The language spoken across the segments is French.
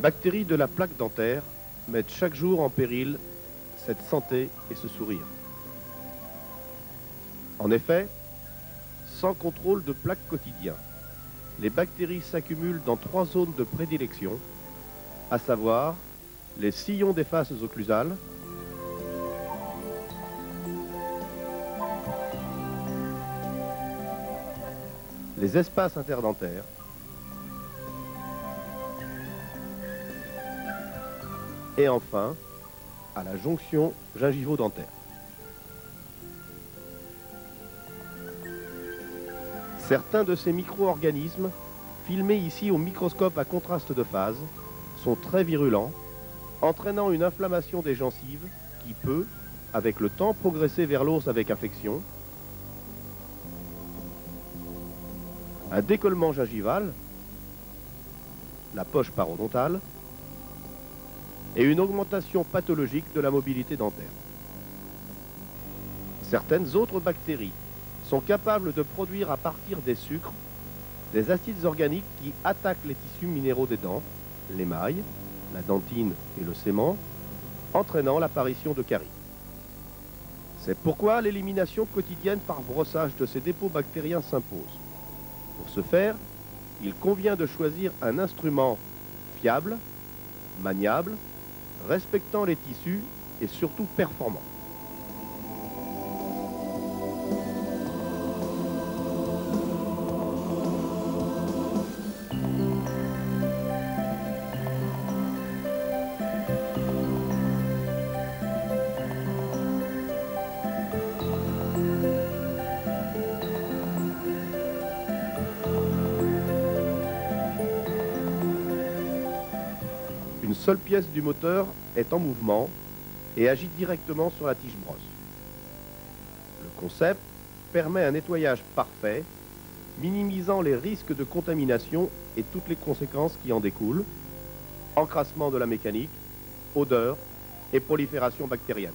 bactéries de la plaque dentaire mettent chaque jour en péril cette santé et ce sourire. En effet, sans contrôle de plaque quotidien, les bactéries s'accumulent dans 3 zones de prédilection, à savoir les sillons des faces occlusales, les espaces interdentaires et enfin à la jonction gingivo-dentaire. Certains de ces micro-organismes, filmés ici au microscope à contraste de phase, sont très virulents, entraînant une inflammation des gencives qui peut, avec le temps, progresser vers l'os avec infection, un décollement gingival, la poche parodontale, et une augmentation pathologique de la mobilité dentaire. Certaines autres bactéries sont capables de produire à partir des sucres des acides organiques qui attaquent les tissus minéraux des dents, l'émail, la dentine et le sément, entraînant l'apparition de caries. C'est pourquoi l'élimination quotidienne par brossage de ces dépôts bactériens s'impose. Pour ce faire, il convient de choisir un instrument fiable, maniable, respectant les tissus et surtout performant. Une seule pièce du moteur est en mouvement et agit directement sur la tige brosse. Le concept permet un nettoyage parfait, minimisant les risques de contamination et toutes les conséquences qui en découlent, encrassement de la mécanique, odeur et prolifération bactérienne.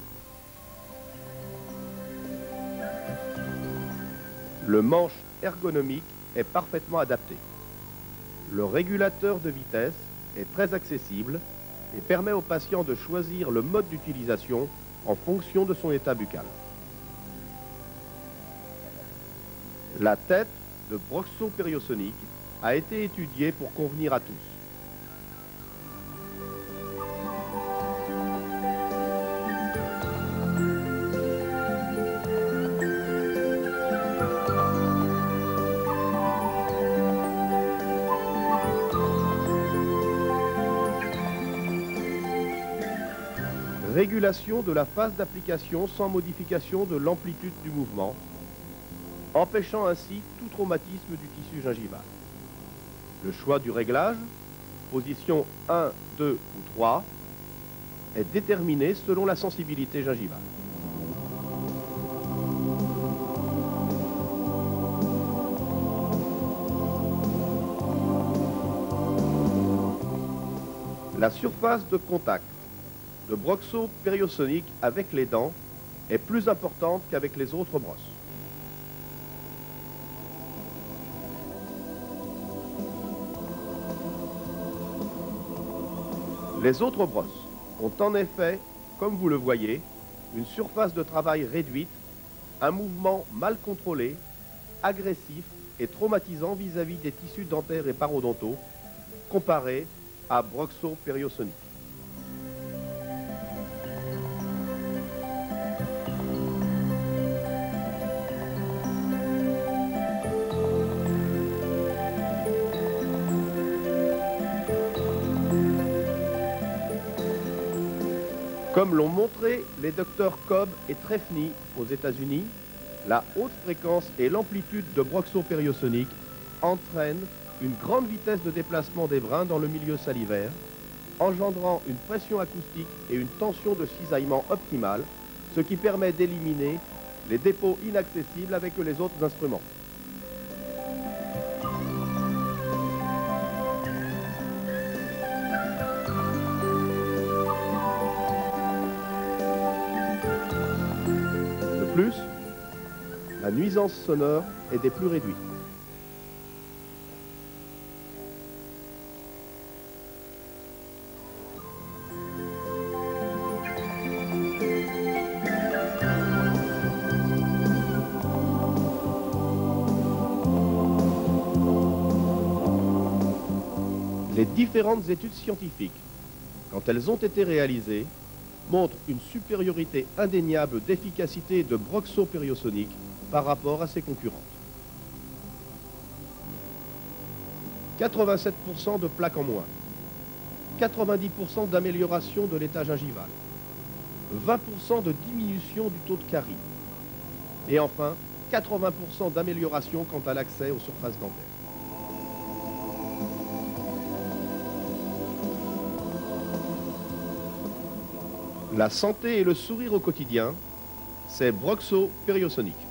Le manche ergonomique est parfaitement adapté. Le régulateur de vitesse est très accessible et permet au patient de choisir le mode d'utilisation en fonction de son état buccal. La tête de broxopériosonique a été étudiée pour convenir à tous. Régulation de la phase d'application sans modification de l'amplitude du mouvement, empêchant ainsi tout traumatisme du tissu gingival. Le choix du réglage, position 1, 2 ou 3, est déterminé selon la sensibilité gingivale. La surface de contact de broxopériosonique avec les dents est plus importante qu'avec les autres brosses. Les autres brosses ont en effet, comme vous le voyez, une surface de travail réduite, un mouvement mal contrôlé, agressif et traumatisant vis-à-vis des tissus dentaires et parodontaux, comparé à broxopériosonique. Comme l'ont montré les docteurs Cobb et Trefny aux États-Unis, la haute fréquence et l'amplitude de broxopériosonique entraînent une grande vitesse de déplacement des brins dans le milieu salivaire, engendrant une pression acoustique et une tension de cisaillement optimale, ce qui permet d'éliminer les dépôts inaccessibles avec les autres instruments. De plus, la nuisance sonore est des plus réduites. Les différentes études scientifiques, quand elles ont été réalisées, montrent une supériorité indéniable d'efficacité de broxopériosonique par rapport à ses concurrentes. 87% de plaques en moins, 90% d'amélioration de l'état gingival, 20% de diminution du taux de carie, et enfin 80% d'amélioration quant à l'accès aux surfaces dentaires. La santé et le sourire au quotidien, c'est Broxo Périosonique.